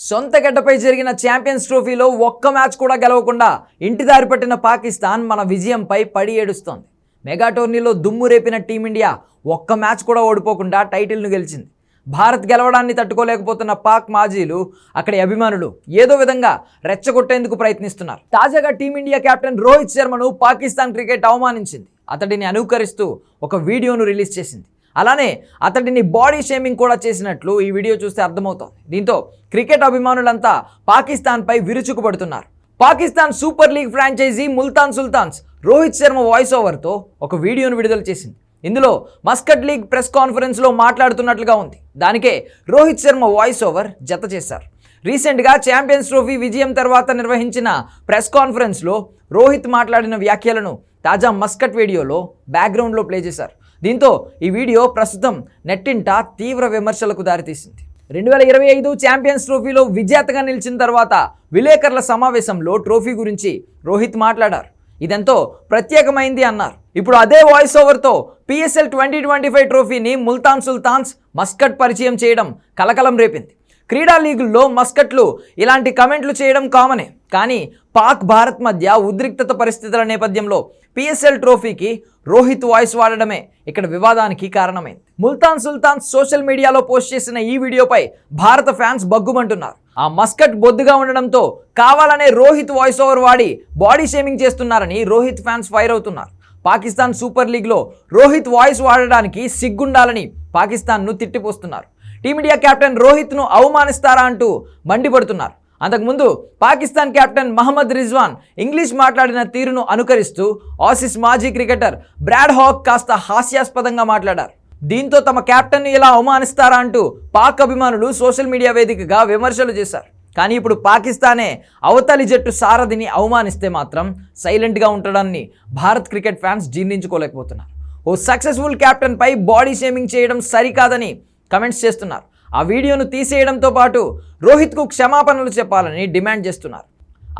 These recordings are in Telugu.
సొంత గడ్డపై జరిగిన ఛాంపియన్స్ ట్రోఫీలో ఒక్క మ్యాచ్ కూడా గెలవకుండా ఇంటిదారి పట్టిన పాకిస్తాన్ మన విజయంపై పడి ఏడుస్తోంది. మెగా టోర్నీలో దుమ్ము రేపిన టీమిండియా ఒక్క మ్యాచ్ కూడా ఓడిపోకుండా టైటిల్ను గెలిచింది. భారత్ గెలవడాన్ని తట్టుకోలేకపోతున్న పాక్ మాజీలు అక్కడి అభిమానులు ఏదో విధంగా రెచ్చగొట్టేందుకు ప్రయత్నిస్తున్నారు. తాజాగా టీమిండియా కెప్టెన్ రోహిత్ శర్మను పాకిస్తాన్ క్రికెట్ అవమానించింది. అతడిని అనుకరిస్తూ ఒక వీడియోను రిలీజ్ చేసింది. అలానే అతడిని బాడీ షేమింగ్ కూడా చేసినట్లు ఈ వీడియో చూస్తే అర్థమవుతోంది. దీంతో క్రికెట్ అభిమానులంతా పాకిస్తాన్పై విరుచుకుపడుతున్నారు. Pakistan super league franchisee Multan Sultans Rohit Sharma voice ఓవర్తో ఒక వీడియోను విడుదల చేసింది. ఇందులో మస్కట్ లీగ్ ప్రెస్ కాన్ఫరెన్స్లో మాట్లాడుతున్నట్లుగా ఉంది. దానికే రోహిత్ శర్మ వాయిస్ ఓవర్ జత చేశారు. రీసెంట్గా ఛాంపియన్స్ ట్రోఫీ విజయం తర్వాత నిర్వహించిన ప్రెస్ కాన్ఫరెన్స్లో రోహిత్ మాట్లాడిన వ్యాఖ్యలను తాజా మస్కట్ వీడియోలో బ్యాక్గ్రౌండ్లో ప్లే చేశారు. దీంతో ఈ వీడియో ప్రస్తుతం నెట్టింట తీవ్ర విమర్శలకు దారితీసింది. 2025 ఛాంపియన్స్ ట్రోఫీలో విజేతగా నిలిచిన తర్వాత విలేకరుల సమావేశంలో ట్రోఫీ గురించి రోహిత్ మాట్లాడారు. ఇదెంతో ప్రత్యేకమైంది అన్నారు. ఇప్పుడు అదే వాయిస్ ఓవర్తో PSL 2025 ట్రోఫీని ముల్తాన్ సుల్తాన్స్ మస్కట్ పరిచయం చేయడం కలకలం రేపింది. క్రీడా లీగుల్లో మస్కట్లు ఇలాంటి కమెంట్లు చేయడం కామనే. కానీ పాక్ భారత్ మధ్య ఉద్రిక్తత పరిస్థితుల నేపథ్యంలో PSL ట్రోఫీకి రోహిత్ వాయిస్ వాడడమే ఇక్కడ వివాదానికి కారణమైంది. ముల్తాన్ సుల్తాన్స్ సోషల్ మీడియాలో పోస్ట్ చేసిన ఈ వీడియోపై భారత ఫ్యాన్స్ బగ్గుమంటున్నారు. ఆ మస్కట్ బొద్దుగా ఉండడంతో కావాలనే రోహిత్ వాయిస్ ఓవర్ వాడి బాడీ షేమింగ్ చేస్తున్నారని రోహిత్ ఫ్యాన్స్ ఫైర్ అవుతున్నారు. పాకిస్తాన్ సూపర్ లీగ్లో రోహిత్ వాయిస్ వాడడానికి సిగ్గుండాలని పాకిస్తాన్ను తిట్టిపోస్తున్నారు. టీమిండియా కెప్టెన్ రోహిత్ను అవమానిస్తారా అంటూ మండిపడుతున్నారు. అంతకుముందు పాకిస్తాన్ కెప్టెన్ మహమ్మద్ రిజ్వాన్ ఇంగ్లీష్ మాట్లాడిన తీరును అనుకరిస్తూ ఆసీస్ మాజీ క్రికెటర్ బ్రాడ్ హాక్ కాస్త హాస్యాస్పదంగా మాట్లాడారు. దీంతో తమ కెప్టెన్ను ఇలా అవమానిస్తారా అంటూ పాక్ అభిమానులు సోషల్ మీడియా వేదికగా విమర్శలు చేశారు. కానీ ఇప్పుడు పాకిస్తానే అవతలి జట్టు సారథిని అవమానిస్తే మాత్రం సైలెంట్గా ఉంటాడని భారత్ క్రికెట్ ఫ్యాన్స్ జీర్ణించుకోలేకపోతున్నారు. ఓ సక్సెస్ఫుల్ కెప్టెన్పై బాడీ షేమింగ్ చేయడం సరికాదని కమెంట్స్ చేస్తున్నారు. ఆ వీడియోను తీసేయడంతో పాటు రోహిత్కు క్షమాపణలు చెప్పాలని డిమాండ్ చేస్తున్నారు.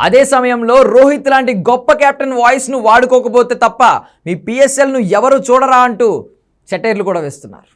అదే సమయంలో రోహిత్ లాంటి గొప్ప కెప్టెన్ వాయిస్ను వాడుకోకపోతే తప్ప మీ PSLను ఎవరు చూడరా అంటూ సెటైర్లు కూడా వేస్తున్నారు.